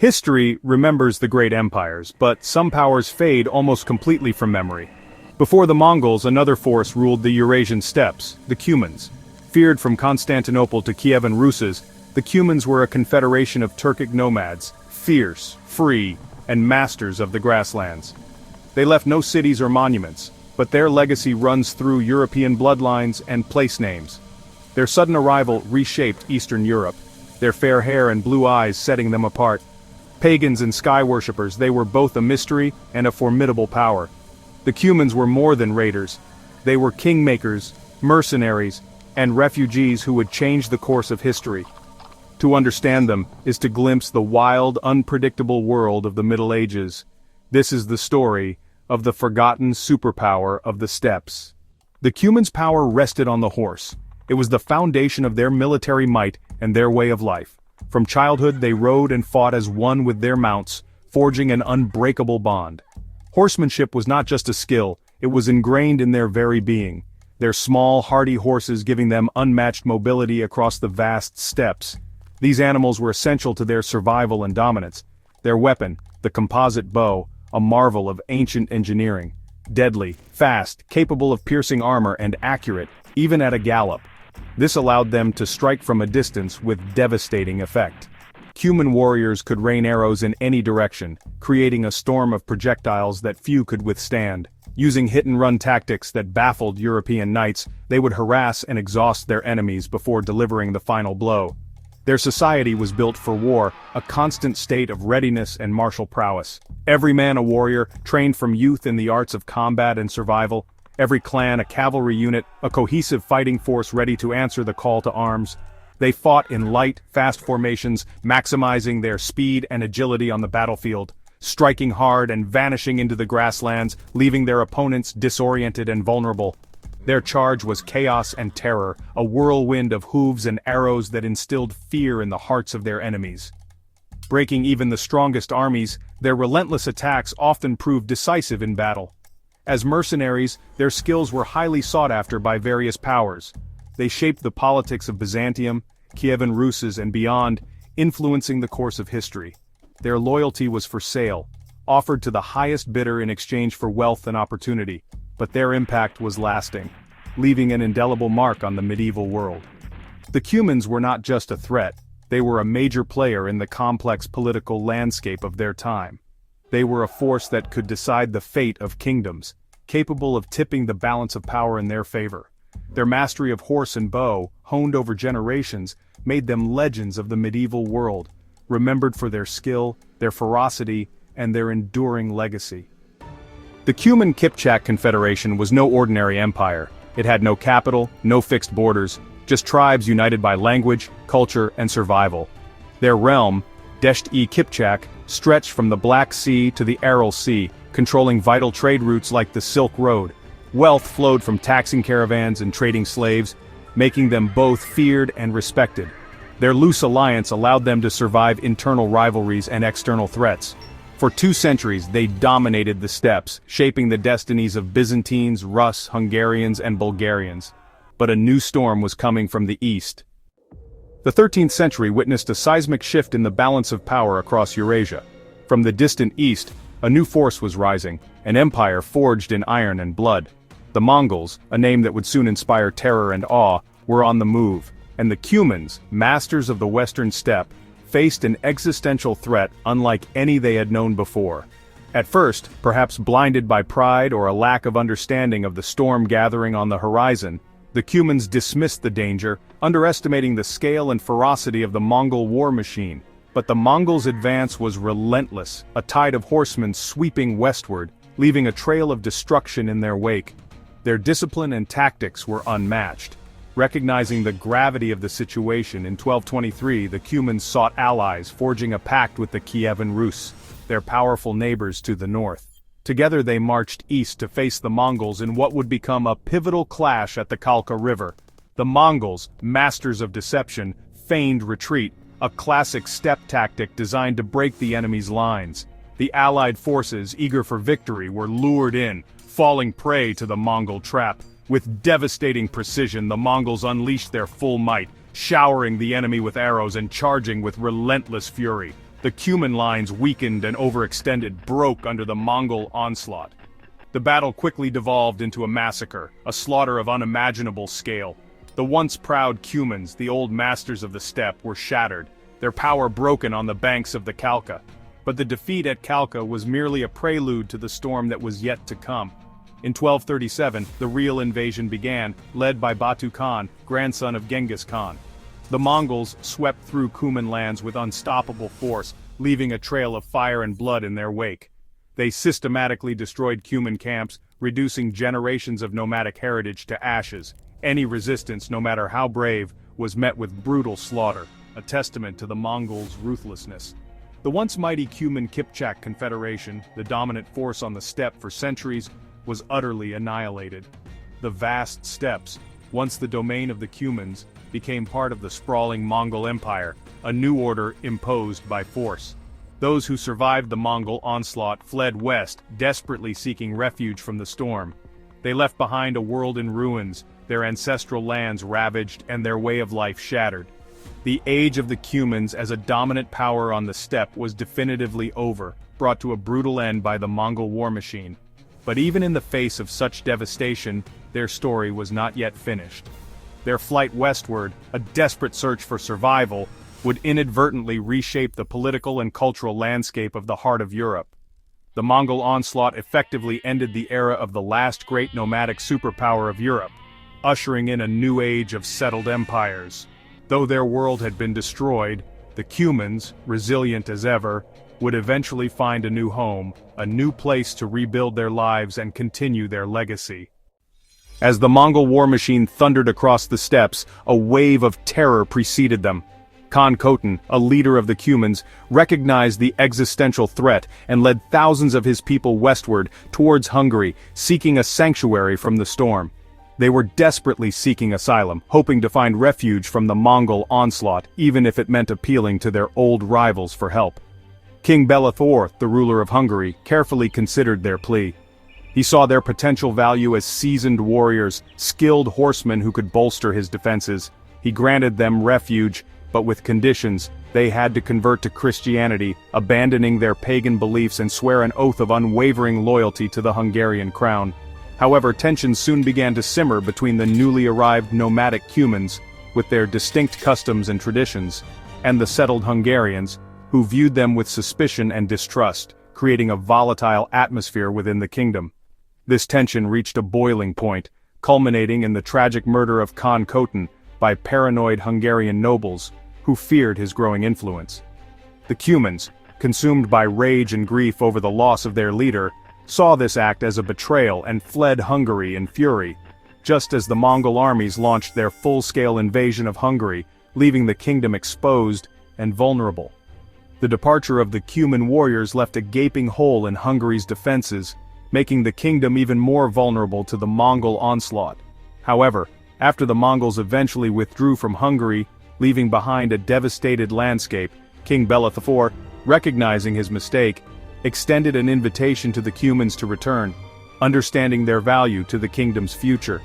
History remembers the great empires, but some powers fade almost completely from memory. Before the Mongols, another force ruled the Eurasian steppes, the Cumans. Feared from Constantinople to Kievan Rus', the Cumans were a confederation of Turkic nomads, fierce, free, and masters of the grasslands. They left no cities or monuments, but their legacy runs through European bloodlines and place names. Their sudden arrival reshaped Eastern Europe, their fair hair and blue eyes setting them apart. Pagans and sky worshippers, they were both a mystery and a formidable power. The Cumans were more than raiders. They were kingmakers, mercenaries, and refugees who would change the course of history. To understand them is to glimpse the wild, unpredictable world of the Middle Ages. This is the story of the forgotten superpower of the steppes. The Cumans' power rested on the horse. It was the foundation of their military might and their way of life. From childhood they rode and fought as one with their mounts, forging an unbreakable bond. Horsemanship was not just a skill, it was ingrained in their very being, their small, hardy horses giving them unmatched mobility across the vast steppes. These animals were essential to their survival and dominance. Their weapon, the composite bow, a marvel of ancient engineering. Deadly, fast, capable of piercing armor and accurate, even at a gallop. This allowed them to strike from a distance with devastating effect. Cuman warriors could rain arrows in any direction, creating a storm of projectiles that few could withstand. Using hit-and-run tactics that baffled European knights, they would harass and exhaust their enemies before delivering the final blow. Their society was built for war, a constant state of readiness and martial prowess. Every man a warrior, trained from youth in the arts of combat and survival. Every clan a cavalry unit, a cohesive fighting force ready to answer the call to arms. They fought in light, fast formations, maximizing their speed and agility on the battlefield, striking hard and vanishing into the grasslands, leaving their opponents disoriented and vulnerable. Their charge was chaos and terror, a whirlwind of hooves and arrows that instilled fear in the hearts of their enemies. Breaking even the strongest armies, their relentless attacks often proved decisive in battle. As mercenaries, their skills were highly sought after by various powers. They shaped the politics of Byzantium, Kievan Rus' and beyond, influencing the course of history. Their loyalty was for sale, offered to the highest bidder in exchange for wealth and opportunity, but their impact was lasting, leaving an indelible mark on the medieval world. The Cumans were not just a threat, they were a major player in the complex political landscape of their time. They were a force that could decide the fate of kingdoms, capable of tipping the balance of power in their favor. Their mastery of horse and bow, honed over generations, made them legends of the medieval world, remembered for their skill, their ferocity, and their enduring legacy. The Cuman-Kipchak Confederation was no ordinary empire. It had no capital, no fixed borders, just tribes united by language, culture, and survival. Their realm, Dasht-e-Kipchak, stretched from the Black Sea to the Aral Sea, controlling vital trade routes like the Silk Road. Wealth flowed from taxing caravans and trading slaves, making them both feared and respected. Their loose alliance allowed them to survive internal rivalries and external threats. For 2 centuries they dominated the steppes, shaping the destinies of Byzantines, Rus, Hungarians, and Bulgarians. But a new storm was coming from the east. The 13th century witnessed a seismic shift in the balance of power across Eurasia. From the distant east, a new force was rising, an empire forged in iron and blood. The Mongols, a name that would soon inspire terror and awe, were on the move, and the Cumans, masters of the western steppe, faced an existential threat unlike any they had known before. At first, perhaps blinded by pride or a lack of understanding of the storm gathering on the horizon, the Cumans dismissed the danger, underestimating the scale and ferocity of the Mongol war machine. But the Mongols' advance was relentless, a tide of horsemen sweeping westward, leaving a trail of destruction in their wake. Their discipline and tactics were unmatched. Recognizing the gravity of the situation, in 1223 the Cumans sought allies, forging a pact with the Kievan Rus, their powerful neighbors to the north. Together they marched east to face the Mongols in what would become a pivotal clash at the Kalka River. The Mongols, masters of deception, feigned retreat, a classic steppe tactic designed to break the enemy's lines. The Allied forces, eager for victory, were lured in, falling prey to the Mongol trap. With devastating precision, the Mongols unleashed their full might, showering the enemy with arrows and charging with relentless fury. The Cuman lines, weakened and overextended, broke under the Mongol onslaught. The battle quickly devolved into a massacre, a slaughter of unimaginable scale. The once proud Cumans, the old masters of the steppe, were shattered, their power broken on the banks of the Kalka. But the defeat at Kalka was merely a prelude to the storm that was yet to come. In 1237, the real invasion began, led by Batu Khan, grandson of Genghis Khan. The Mongols swept through Cuman lands with unstoppable force, leaving a trail of fire and blood in their wake. They systematically destroyed Cuman camps, reducing generations of nomadic heritage to ashes. Any resistance, no matter how brave, was met with brutal slaughter, a testament to the Mongols' ruthlessness. The once mighty Cuman Kipchak confederation, the dominant force on the steppe for centuries, was utterly annihilated. The vast steppes, once the domain of the Cumans, became part of the sprawling Mongol Empire, a new order imposed by force. Those who survived the Mongol onslaught fled west, desperately seeking refuge from the storm. They left behind a world in ruins, their ancestral lands ravaged and their way of life shattered. The age of the Cumans as a dominant power on the steppe was definitively over, brought to a brutal end by the Mongol war machine. But even in the face of such devastation, their story was not yet finished. Their flight westward, a desperate search for survival, would inadvertently reshape the political and cultural landscape of the heart of Europe. The Mongol onslaught effectively ended the era of the last great nomadic superpower of Europe, ushering in a new age of settled empires. Though their world had been destroyed, the Cumans, resilient as ever, would eventually find a new home, a new place to rebuild their lives and continue their legacy. As the Mongol war machine thundered across the steppes, a wave of terror preceded them. Khan Khotan, a leader of the Cumans, recognized the existential threat and led thousands of his people westward, towards Hungary, seeking a sanctuary from the storm. They were desperately seeking asylum, hoping to find refuge from the Mongol onslaught, even if it meant appealing to their old rivals for help. King Bela IV, the ruler of Hungary, carefully considered their plea. He saw their potential value as seasoned warriors, skilled horsemen who could bolster his defenses. He granted them refuge, but with conditions. They had to convert to Christianity, abandoning their pagan beliefs and swear an oath of unwavering loyalty to the Hungarian crown. However, tensions soon began to simmer between the newly arrived nomadic Cumans, with their distinct customs and traditions, and the settled Hungarians, who viewed them with suspicion and distrust, creating a volatile atmosphere within the kingdom. This tension reached a boiling point, culminating in the tragic murder of Khan Khotan by paranoid Hungarian nobles, who feared his growing influence. The Cumans, consumed by rage and grief over the loss of their leader, saw this act as a betrayal and fled Hungary in fury, just as the Mongol armies launched their full-scale invasion of Hungary, leaving the kingdom exposed and vulnerable. The departure of the Cuman warriors left a gaping hole in Hungary's defenses, making the kingdom even more vulnerable to the Mongol onslaught. However, after the Mongols eventually withdrew from Hungary, leaving behind a devastated landscape, King Bela IV, recognizing his mistake, extended an invitation to the Cumans to return, understanding their value to the kingdom's future.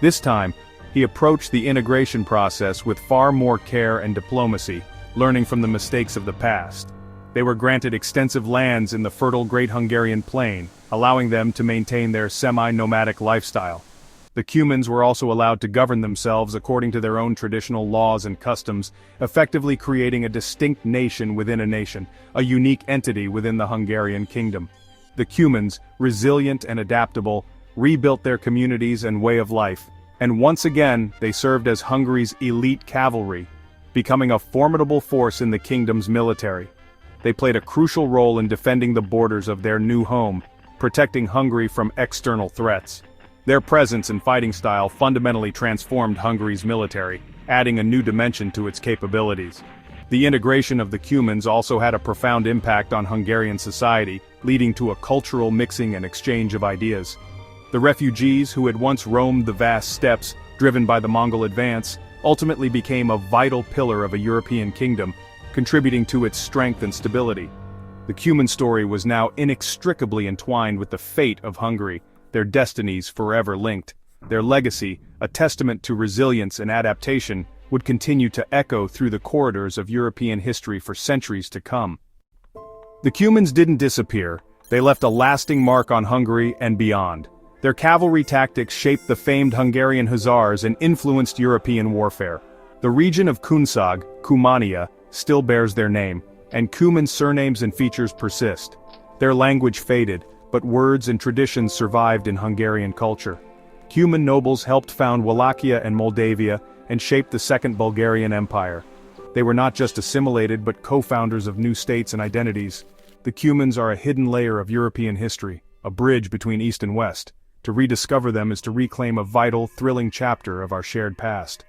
This time, he approached the integration process with far more care and diplomacy, learning from the mistakes of the past. They were granted extensive lands in the fertile Great Hungarian Plain, allowing them to maintain their semi-nomadic lifestyle. The Cumans were also allowed to govern themselves according to their own traditional laws and customs, effectively creating a distinct nation within a nation, a unique entity within the Hungarian kingdom. The Cumans, resilient and adaptable, rebuilt their communities and way of life, and once again they served as Hungary's elite cavalry, becoming a formidable force in the kingdom's military. They played a crucial role in defending the borders of their new home, protecting Hungary from external threats. Their presence and fighting style fundamentally transformed Hungary's military, adding a new dimension to its capabilities. The integration of the Cumans also had a profound impact on Hungarian society, leading to a cultural mixing and exchange of ideas. The refugees who had once roamed the vast steppes, driven by the Mongol advance, ultimately became a vital pillar of a European kingdom, contributing to its strength and stability. The Cuman story was now inextricably entwined with the fate of Hungary, their destinies forever linked. Their legacy, a testament to resilience and adaptation, would continue to echo through the corridors of European history for centuries to come. The Cumans didn't disappear, they left a lasting mark on Hungary and beyond. Their cavalry tactics shaped the famed Hungarian Hussars and influenced European warfare. The region of Kunsag, Cumania, still bears their name, and Cuman surnames and features persist. Their language faded, but words and traditions survived in Hungarian culture. Cuman nobles helped found Wallachia and Moldavia, and shaped the Second Bulgarian Empire. They were not just assimilated but co-founders of new states and identities. The Cumans are a hidden layer of European history, a bridge between East and West. To rediscover them is to reclaim a vital, thrilling chapter of our shared past.